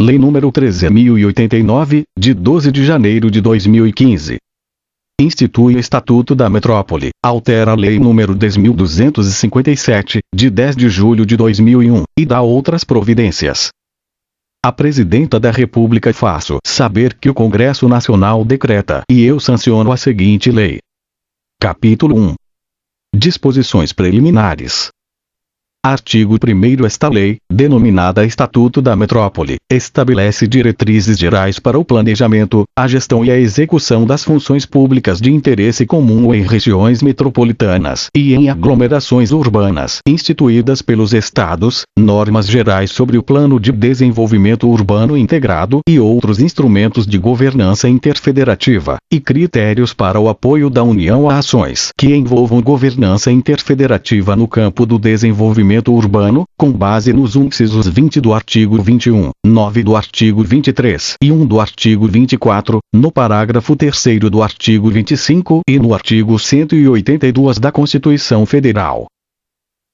Lei nº 13.089, de 12 de janeiro de 2015. Institui o Estatuto da Metrópole, altera a Lei nº 10.257, de 10 de julho de 2001, e dá outras providências. A Presidenta da República faço saber que o Congresso Nacional decreta e eu sanciono a seguinte lei. Capítulo 1. Disposições preliminares. Artigo 1º. Esta lei, denominada Estatuto da Metrópole, estabelece diretrizes gerais para o planejamento, a gestão e a execução das funções públicas de interesse comum em regiões metropolitanas e em aglomerações urbanas instituídas pelos Estados, normas gerais sobre o Plano de Desenvolvimento Urbano Integrado e outros instrumentos de governança interfederativa, e critérios para o apoio da União a ações que envolvam governança interfederativa no campo do desenvolvimento urbano, com base nos incisos 20 do artigo 21, 9 do artigo 23 e 1 do artigo 24, no parágrafo 3º do artigo 25 e no artigo 182 da Constituição Federal.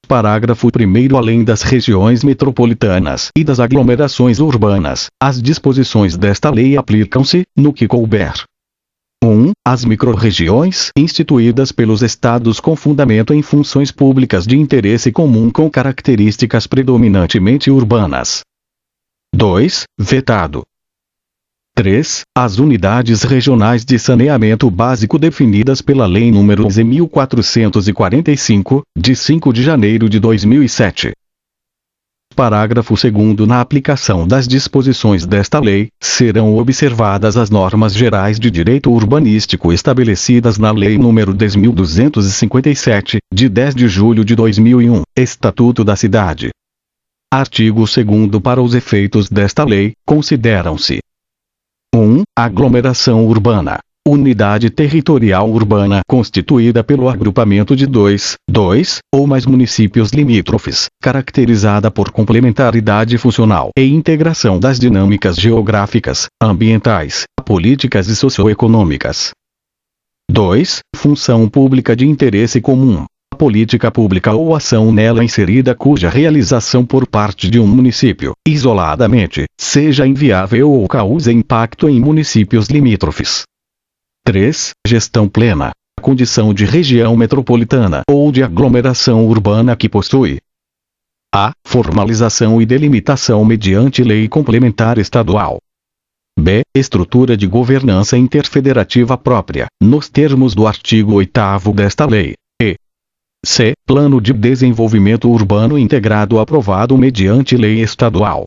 Parágrafo 1º. Além das regiões metropolitanas e das aglomerações urbanas, as disposições desta lei aplicam-se, no que couber. 1. As microrregiões instituídas pelos Estados com fundamento em funções públicas de interesse comum com características predominantemente urbanas. 2. Vetado. 3. As unidades regionais de saneamento básico definidas pela Lei nº 11.445, de 5 de janeiro de 2007. Parágrafo 2º. Na aplicação das disposições desta lei, serão observadas as normas gerais de direito urbanístico estabelecidas na Lei nº 10.257, de 10 de julho de 2001, Estatuto da Cidade. Artigo 2º. Para os efeitos desta lei, consideram-se: 1. Aglomeração urbana. Unidade territorial urbana constituída pelo agrupamento de dois ou mais municípios limítrofes, caracterizada por complementaridade funcional e integração das dinâmicas geográficas, ambientais, políticas e socioeconômicas. 2. Função pública de interesse comum. Política pública ou ação nela inserida cuja realização por parte de um município, isoladamente, seja inviável ou cause impacto em municípios limítrofes. 3. Gestão plena. Condição de região metropolitana ou de aglomeração urbana que possui: a. Formalização e delimitação mediante lei complementar estadual. b. Estrutura de governança interfederativa própria, nos termos do artigo 8º desta lei. E. c. Plano de desenvolvimento urbano integrado aprovado mediante lei estadual.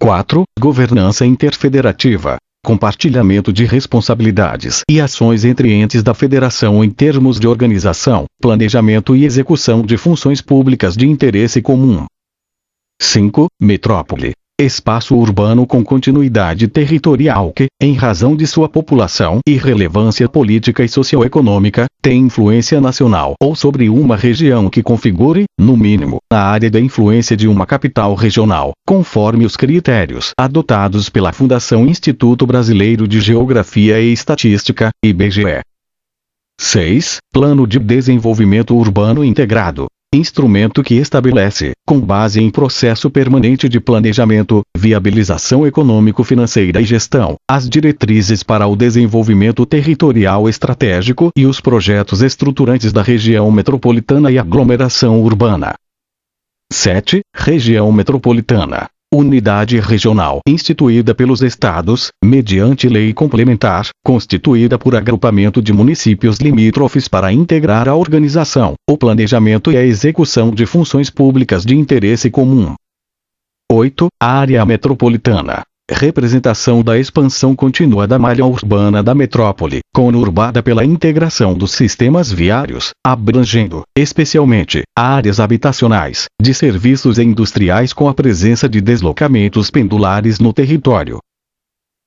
4. Governança interfederativa. Compartilhamento de responsabilidades e ações entre entes da federação em termos de organização, planejamento e execução de funções públicas de interesse comum. 5. Metrópole. Espaço urbano com continuidade territorial que, em razão de sua população e relevância política e socioeconômica, tem influência nacional ou sobre uma região que configure, no mínimo, a área da influência de uma capital regional, conforme os critérios adotados pela Fundação Instituto Brasileiro de Geografia e Estatística, IBGE. 6. Plano de Desenvolvimento Urbano Integrado. Instrumento que estabelece, com base em processo permanente de planejamento, viabilização econômico-financeira e gestão, as diretrizes para o desenvolvimento territorial estratégico e os projetos estruturantes da região metropolitana e aglomeração urbana. 7. Região metropolitana. Unidade regional instituída pelos Estados, mediante lei complementar, constituída por agrupamento de municípios limítrofes para integrar a organização, o planejamento e a execução de funções públicas de interesse comum. 8. Área metropolitana. Representação da expansão contínua da malha urbana da metrópole, conurbada pela integração dos sistemas viários, abrangendo, especialmente, áreas habitacionais, de serviços e industriais com a presença de deslocamentos pendulares no território.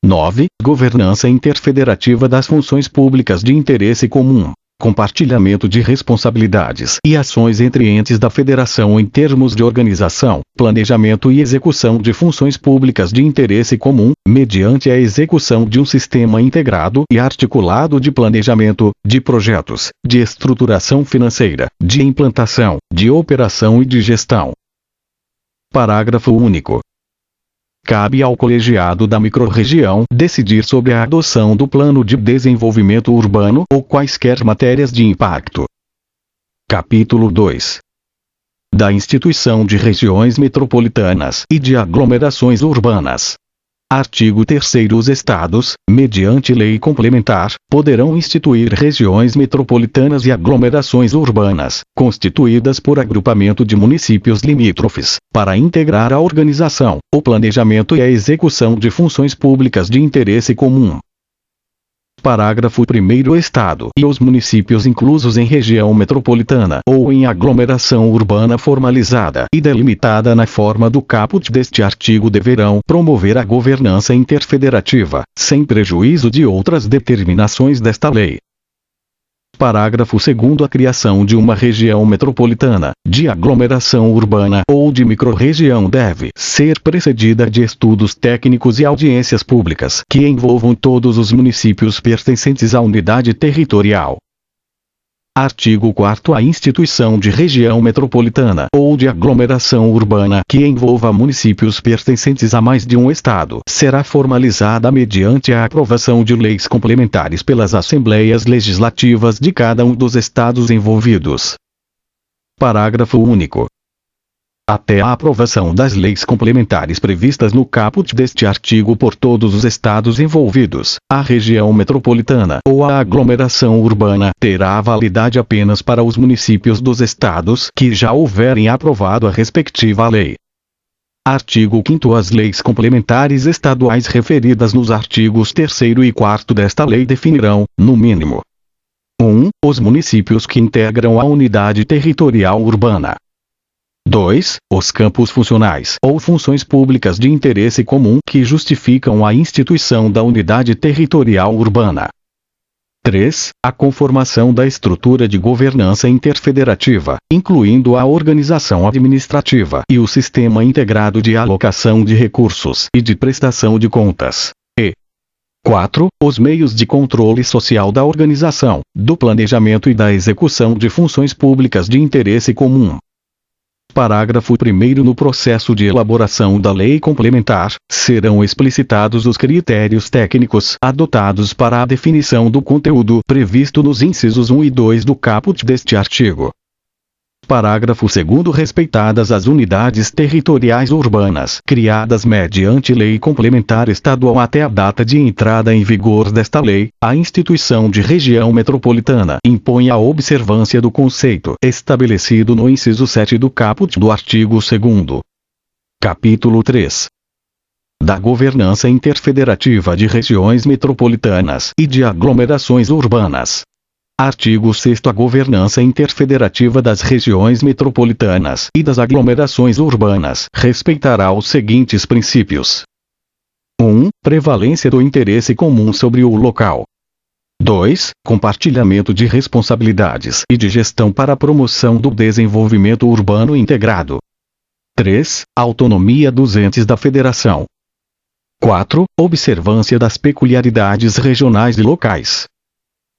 9. Governança interfederativa das funções públicas de interesse comum. Compartilhamento de responsabilidades e ações entre entes da federação em termos de organização, planejamento e execução de funções públicas de interesse comum, mediante a execução de um sistema integrado e articulado de planejamento, de projetos, de estruturação financeira, de implantação, de operação e de gestão. Parágrafo único. Cabe ao colegiado da microrregião decidir sobre a adoção do plano de desenvolvimento urbano ou quaisquer matérias de impacto. Capítulo 2. Da instituição de regiões metropolitanas e de aglomerações urbanas. Artigo 3º. Os estados, mediante lei complementar, poderão instituir regiões metropolitanas e aglomerações urbanas, constituídas por agrupamento de municípios limítrofes, para integrar a organização, o planejamento e a execução de funções públicas de interesse comum. Parágrafo 1º. O Estado e os municípios inclusos em região metropolitana ou em aglomeração urbana formalizada e delimitada na forma do caput deste artigo deverão promover a governança interfederativa, sem prejuízo de outras determinações desta lei. Parágrafo 2º. A criação de uma região metropolitana, de aglomeração urbana ou de microrregião deve ser precedida de estudos técnicos e audiências públicas que envolvam todos os municípios pertencentes à unidade territorial. Artigo 4º. A instituição de região metropolitana ou de aglomeração urbana que envolva municípios pertencentes a mais de um estado será formalizada mediante a aprovação de leis complementares pelas assembleias legislativas de cada um dos estados envolvidos. Parágrafo único. Até a aprovação das leis complementares previstas no caput deste artigo por todos os estados envolvidos, a região metropolitana ou a aglomeração urbana terá validade apenas para os municípios dos estados que já houverem aprovado a respectiva lei. Artigo 5º. As leis complementares estaduais referidas nos artigos 3º e 4º desta lei definirão, no mínimo: 1. Os municípios que integram a unidade territorial urbana. 2. Os campos funcionais ou funções públicas de interesse comum que justificam a instituição da unidade territorial urbana. 3. A conformação da estrutura de governança interfederativa, incluindo a organização administrativa e o sistema integrado de alocação de recursos e de prestação de contas. E 4. Os meios de controle social da organização, do planejamento e da execução de funções públicas de interesse comum. Parágrafo 1º. No processo de elaboração da lei complementar, serão explicitados os critérios técnicos adotados para a definição do conteúdo previsto nos incisos 1 e 2 do caput deste artigo. Parágrafo 2º. Respeitadas as unidades territoriais urbanas criadas mediante lei complementar estadual até a data de entrada em vigor desta lei, a instituição de região metropolitana impõe a observância do conceito estabelecido no inciso 7 do caput do artigo 2º. Capítulo 3. Da governança interfederativa de regiões metropolitanas e de aglomerações urbanas. Artigo 6º. A governança interfederativa das regiões metropolitanas e das aglomerações urbanas respeitará os seguintes princípios: 1. Prevalência do interesse comum sobre o local. 2. Compartilhamento de responsabilidades e de gestão para a promoção do desenvolvimento urbano integrado. 3. Autonomia dos entes da federação. 4. Observância das peculiaridades regionais e locais.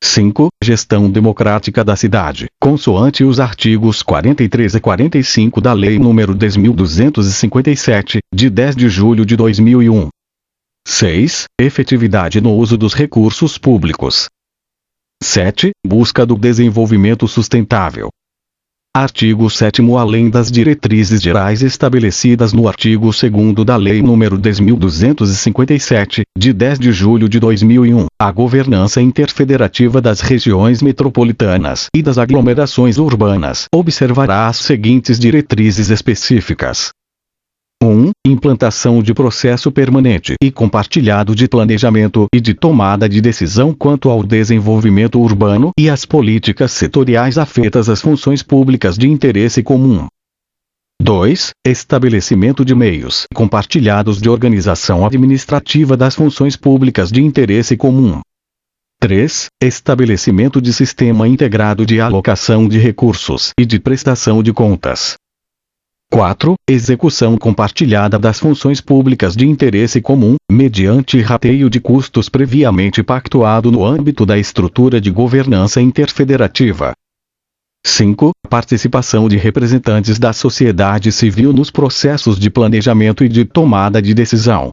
5. Gestão democrática da cidade, consoante os artigos 43 e 45 da Lei nº 10.257, de 10 de julho de 2001. 6. Efetividade no uso dos recursos públicos. 7. Busca do desenvolvimento sustentável. Artigo 7º. Além das diretrizes gerais estabelecidas no artigo 2º da Lei nº 10.257, de 10 de julho de 2001, a governança interfederativa das regiões metropolitanas e das aglomerações urbanas observará as seguintes diretrizes específicas. 1. Implantação de processo permanente e compartilhado de planejamento e de tomada de decisão quanto ao desenvolvimento urbano e às políticas setoriais afetas às funções públicas de interesse comum. 2. Estabelecimento de meios compartilhados de organização administrativa das funções públicas de interesse comum. 3. Estabelecimento de sistema integrado de alocação de recursos e de prestação de contas. 4. Execução compartilhada das funções públicas de interesse comum, mediante rateio de custos previamente pactuado no âmbito da estrutura de governança interfederativa. 5. Participação de representantes da sociedade civil nos processos de planejamento e de tomada de decisão.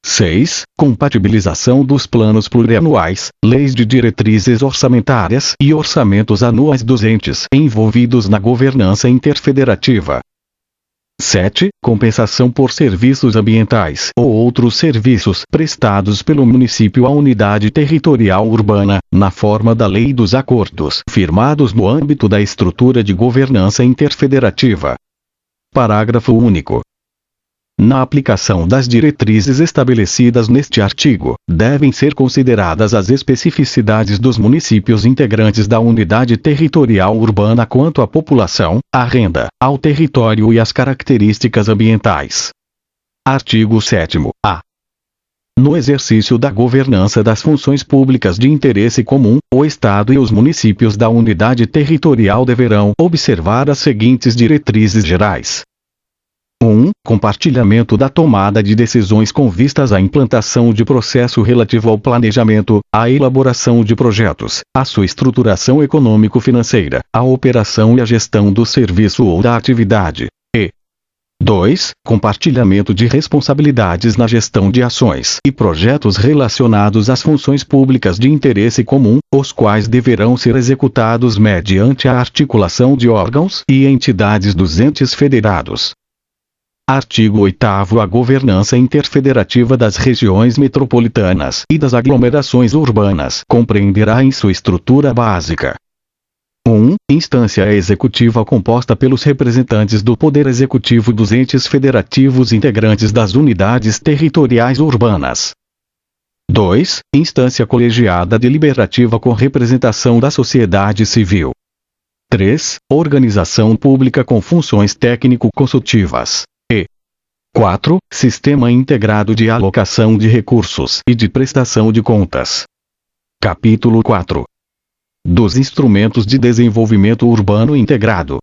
6. Compatibilização dos planos plurianuais, leis de diretrizes orçamentárias e orçamentos anuais dos entes envolvidos na governança interfederativa. 7. Compensação por serviços ambientais ou outros serviços prestados pelo município à unidade territorial urbana, na forma da lei dos acordos firmados no âmbito da estrutura de governança interfederativa. Parágrafo único. Na aplicação das diretrizes estabelecidas neste artigo, devem ser consideradas as especificidades dos municípios integrantes da unidade territorial urbana quanto à população, à renda, ao território e às características ambientais. Artigo 7º-A. No exercício da governança das funções públicas de interesse comum, o Estado e os municípios da unidade territorial deverão observar as seguintes diretrizes gerais. 1. Compartilhamento da tomada de decisões com vistas à implantação de processo relativo ao planejamento, à elaboração de projetos, à sua estruturação econômico-financeira, à operação e à gestão do serviço ou da atividade. E 2. Compartilhamento de responsabilidades na gestão de ações e projetos relacionados às funções públicas de interesse comum, os quais deverão ser executados mediante a articulação de órgãos e entidades dos entes federados. Artigo 8º. A governança interfederativa das regiões metropolitanas e das aglomerações urbanas compreenderá em sua estrutura básica: 1. Instância executiva composta pelos representantes do Poder Executivo dos entes federativos integrantes das unidades territoriais urbanas. 2. Instância colegiada deliberativa com representação da sociedade civil. 3. Organização pública com funções técnico-consultivas. 4. Sistema integrado de alocação de recursos e de prestação de contas. Capítulo 4. Dos instrumentos de desenvolvimento urbano integrado.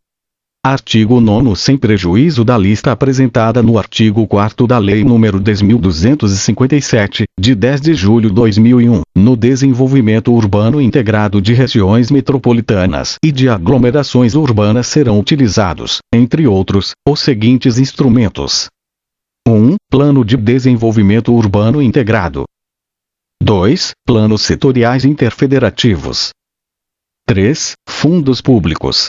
Artigo 9º. Sem prejuízo da lista apresentada no artigo 4º da Lei nº 10.257, de 10 de julho de 2001, no desenvolvimento urbano integrado de regiões metropolitanas e de aglomerações urbanas serão utilizados, entre outros, os seguintes instrumentos: 1. Plano de desenvolvimento urbano integrado. 2. Planos setoriais interfederativos. 3. Fundos públicos.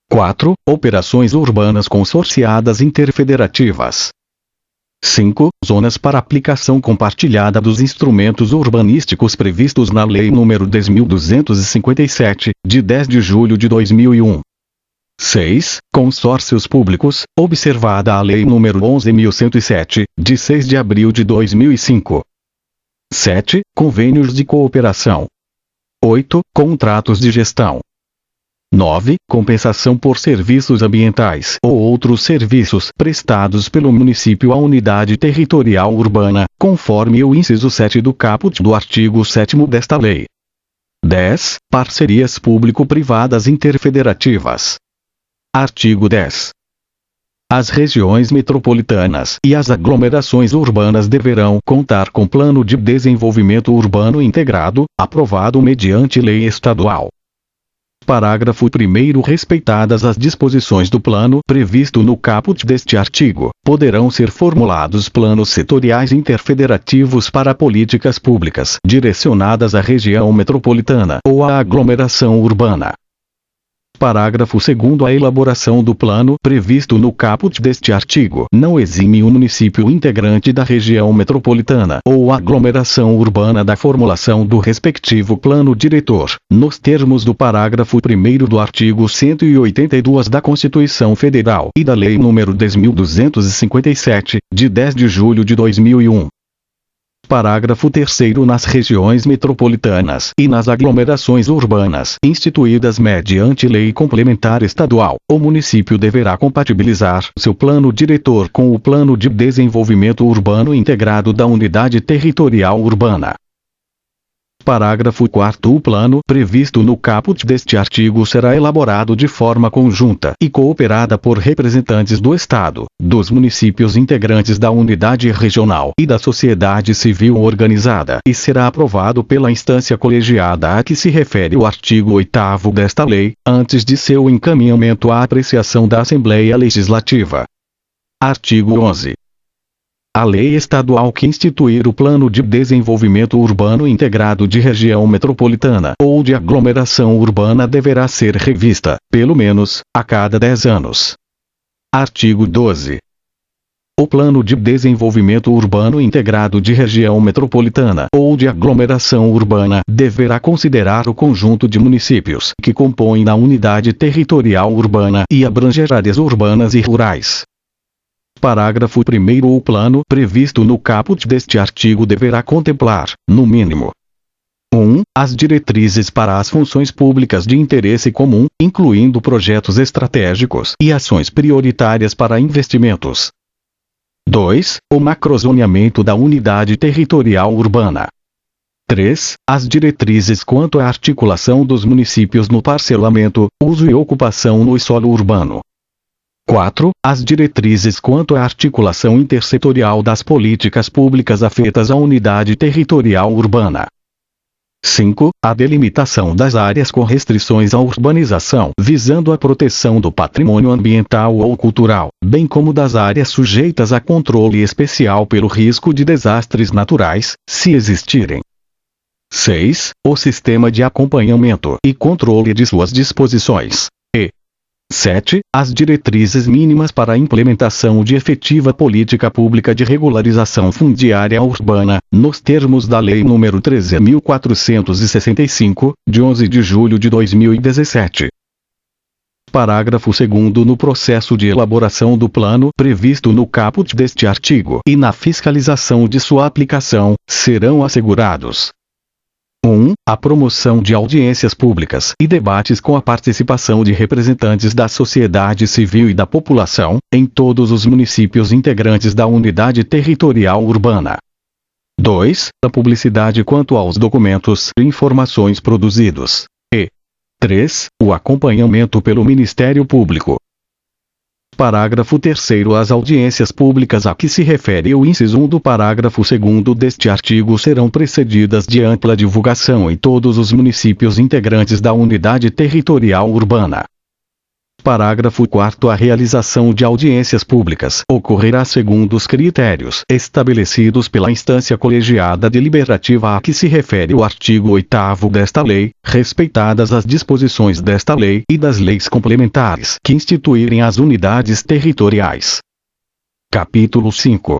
4. Operações urbanas consorciadas interfederativas. 5. Zonas para aplicação compartilhada dos instrumentos urbanísticos previstos na Lei nº 10.257, de 10 de julho de 2001. 6. Consórcios públicos, observada a Lei nº 11.107, de 6 de abril de 2005. 7. Convênios de cooperação. 8. Contratos de gestão. 9. Compensação por serviços ambientais ou outros serviços prestados pelo município à unidade territorial urbana, conforme o inciso 7 do caput do artigo 7º desta lei. 10. Parcerias público-privadas interfederativas. Artigo 10. As regiões metropolitanas e as aglomerações urbanas deverão contar com plano de desenvolvimento urbano integrado, aprovado mediante lei estadual. Parágrafo 1º. Respeitadas as disposições do plano previsto no caput deste artigo, poderão ser formulados planos setoriais interfederativos para políticas públicas direcionadas à região metropolitana ou à aglomeração urbana. Parágrafo 2º. A elaboração do plano previsto no caput deste artigo não exime o município integrante da região metropolitana ou aglomeração urbana da formulação do respectivo plano diretor, nos termos do parágrafo 1º do artigo 182 da Constituição Federal e da Lei nº 10.257, de 10 de julho de 2001. Parágrafo 3º. Nas regiões metropolitanas e nas aglomerações urbanas instituídas mediante lei complementar estadual, o município deverá compatibilizar seu plano diretor com o plano de desenvolvimento urbano integrado da unidade territorial urbana. Parágrafo 4º. O plano previsto no caput deste artigo será elaborado de forma conjunta e cooperada por representantes do Estado, dos municípios integrantes da unidade regional e da sociedade civil organizada e será aprovado pela instância colegiada a que se refere o artigo 8º desta lei, antes de seu encaminhamento à apreciação da Assembleia Legislativa. Artigo 11. A lei estadual que instituir o Plano de Desenvolvimento Urbano Integrado de Região Metropolitana ou de Aglomeração Urbana deverá ser revista, pelo menos, a cada 10 anos. Artigo 12. O Plano de Desenvolvimento Urbano Integrado de Região Metropolitana ou de Aglomeração Urbana deverá considerar o conjunto de municípios que compõem a unidade territorial urbana e abranger áreas urbanas e rurais. Parágrafo 1º. O plano previsto no caput deste artigo deverá contemplar, no mínimo, 1. As diretrizes para as funções públicas de interesse comum, incluindo projetos estratégicos e ações prioritárias para investimentos. 2. O macrozoneamento da unidade territorial urbana. 3. As diretrizes quanto à articulação dos municípios no parcelamento, uso e ocupação no solo urbano. 4. As diretrizes quanto à articulação intersetorial das políticas públicas afetas à unidade territorial urbana. 5. A delimitação das áreas com restrições à urbanização, visando a proteção do patrimônio ambiental ou cultural, bem como das áreas sujeitas a controle especial pelo risco de desastres naturais, se existirem. 6. O sistema de acompanhamento e controle de suas disposições. 7. As diretrizes mínimas para a implementação de efetiva política pública de regularização fundiária urbana, nos termos da Lei nº 13.465, de 11 de julho de 2017. Parágrafo 2º. No processo de elaboração do plano previsto no caput deste artigo e na fiscalização de sua aplicação, serão assegurados: 1. A promoção de audiências públicas e debates com a participação de representantes da sociedade civil e da população, em todos os municípios integrantes da unidade territorial urbana. 2. A publicidade quanto aos documentos e informações produzidos. E 3. O acompanhamento pelo Ministério Público. Parágrafo 3º. As audiências públicas a que se refere o inciso 1 do parágrafo 2º deste artigo serão precedidas de ampla divulgação em todos os municípios integrantes da unidade territorial urbana. Parágrafo 4º. A realização de audiências públicas ocorrerá segundo os critérios estabelecidos pela instância colegiada deliberativa a que se refere o artigo 8º desta lei, respeitadas as disposições desta lei e das leis complementares que instituírem as unidades territoriais. Capítulo 5.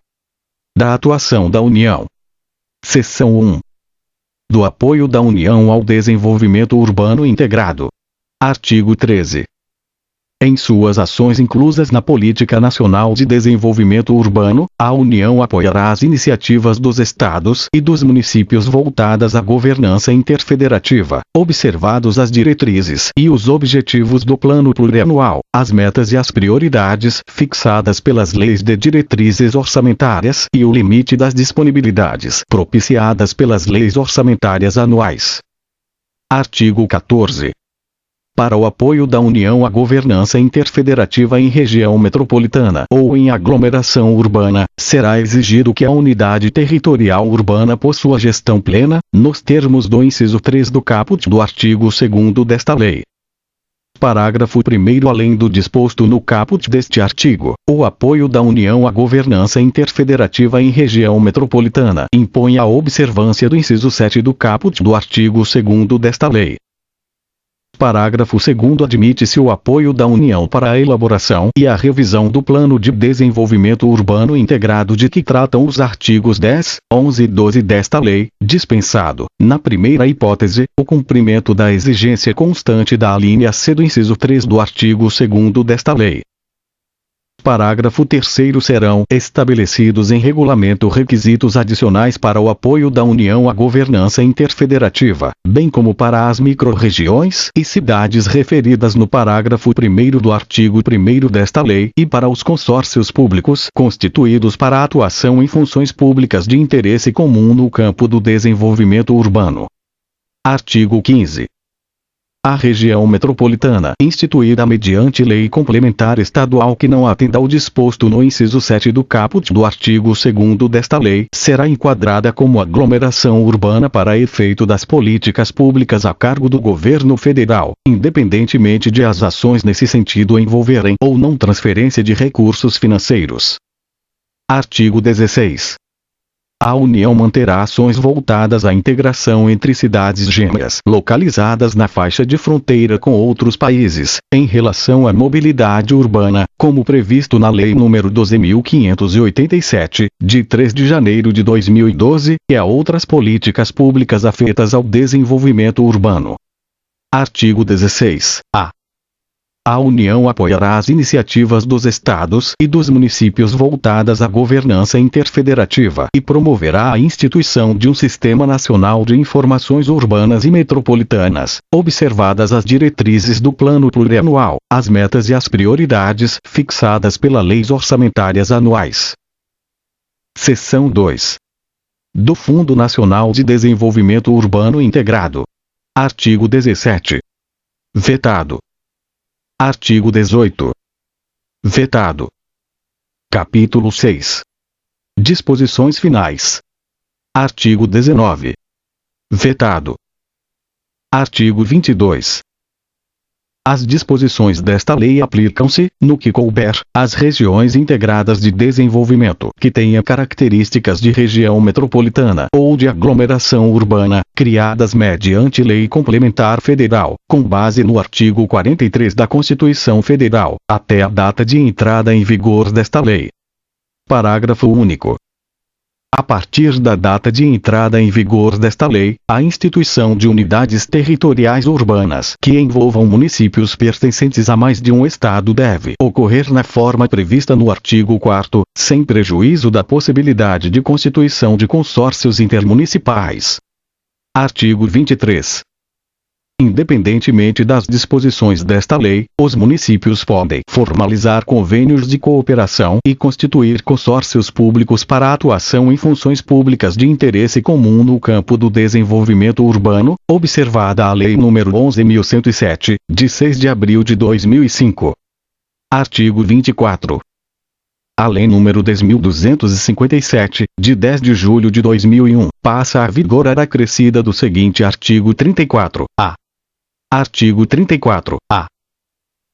Da atuação da União. Seção 1. Do apoio da União ao desenvolvimento urbano integrado. Artigo 13. Em suas ações inclusas na Política Nacional de Desenvolvimento Urbano, a União apoiará as iniciativas dos Estados e dos municípios voltadas à governança interfederativa, observados as diretrizes e os objetivos do Plano Plurianual, as metas e as prioridades fixadas pelas leis de diretrizes orçamentárias e o limite das disponibilidades propiciadas pelas leis orçamentárias anuais. Artigo 14. Para o apoio da União à governança interfederativa em região metropolitana ou em aglomeração urbana, será exigido que a unidade territorial urbana possua gestão plena, nos termos do inciso 3 do caput do artigo 2º desta lei. Parágrafo 1º. Além do disposto no caput deste artigo, o apoio da União à governança interfederativa em região metropolitana impõe a observância do inciso 7 do caput do artigo 2º desta lei. Parágrafo 2º. Admite-se o apoio da União para a elaboração e a revisão do Plano de Desenvolvimento Urbano Integrado de que tratam os artigos 10, 11 e 12 desta lei, dispensado, na primeira hipótese, o cumprimento da exigência constante da alínea C do inciso 3 do artigo 2º desta lei. Parágrafo 3º. Serão estabelecidos em regulamento requisitos adicionais para o apoio da União à governança interfederativa, bem como para as microrregiões e cidades referidas no parágrafo 1º do artigo 1º desta lei e para os consórcios públicos constituídos para a atuação em funções públicas de interesse comum no campo do desenvolvimento urbano. Artigo 15. A região metropolitana, instituída mediante lei complementar estadual que não atenda ao disposto no inciso 7 do caput do artigo 2º desta lei, será enquadrada como aglomeração urbana para efeito das políticas públicas a cargo do governo federal, independentemente de as ações nesse sentido envolverem ou não transferência de recursos financeiros. Artigo 16. A União manterá ações voltadas à integração entre cidades gêmeas localizadas na faixa de fronteira com outros países, em relação à mobilidade urbana, como previsto na Lei nº 12.587, de 3 de janeiro de 2012, e a outras políticas públicas afetas ao desenvolvimento urbano. Artigo 16-A. A União apoiará as iniciativas dos Estados e dos municípios voltadas à governança interfederativa e promoverá a instituição de um Sistema Nacional de Informações Urbanas e Metropolitanas, observadas as diretrizes do Plano Plurianual, as metas e as prioridades fixadas pelas leis orçamentárias anuais. Seção 2. Do Fundo Nacional de Desenvolvimento Urbano Integrado. Artigo 17. Vetado. Artigo 18. Vetado. Capítulo 6. Disposições finais. Artigo 19. Vetado. Artigo 22. As disposições desta lei aplicam-se, no que couber, às regiões integradas de desenvolvimento que tenham características de região metropolitana ou de aglomeração urbana, criadas mediante lei complementar federal, com base no artigo 43 da Constituição Federal, até a data de entrada em vigor desta lei. Parágrafo único. A partir da data de entrada em vigor desta lei, a instituição de unidades territoriais urbanas que envolvam municípios pertencentes a mais de um estado deve ocorrer na forma prevista no artigo 4º, sem prejuízo da possibilidade de constituição de consórcios intermunicipais. Artigo 23. Independentemente das disposições desta lei, os municípios podem formalizar convênios de cooperação e constituir consórcios públicos para atuação em funções públicas de interesse comum no campo do desenvolvimento urbano, observada a Lei nº 11.107, de 6 de abril de 2005. Artigo 24. A Lei nº 10.257, de 10 de julho de 2001, passa a vigorar acrescida do seguinte artigo 34-A. Artigo 34-A.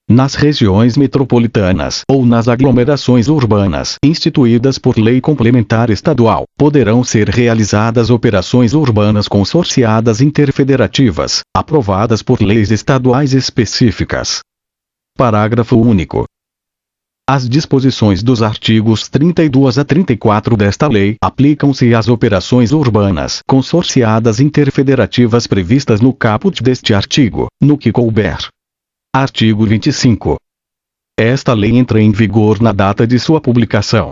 Nas regiões metropolitanas ou nas aglomerações urbanas instituídas por lei complementar estadual, poderão ser realizadas operações urbanas consorciadas interfederativas, aprovadas por leis estaduais específicas. Parágrafo único. As disposições dos artigos 32 a 34 desta lei aplicam-se às operações urbanas consorciadas interfederativas previstas no caput deste artigo, no que couber. Artigo 25. Esta lei entra em vigor na data de sua publicação.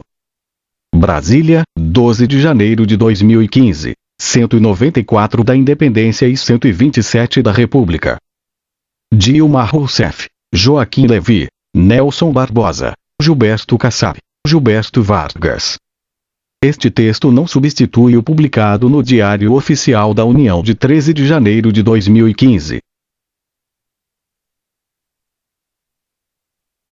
Brasília, 12 de janeiro de 2015, 194 da Independência e 127 da República. Dilma Rousseff, Joaquim Levy, Nelson Barbosa, Gilberto Kassab, Gilberto Vargas. Este texto não substitui o publicado no Diário Oficial da União de 13 de janeiro de 2015.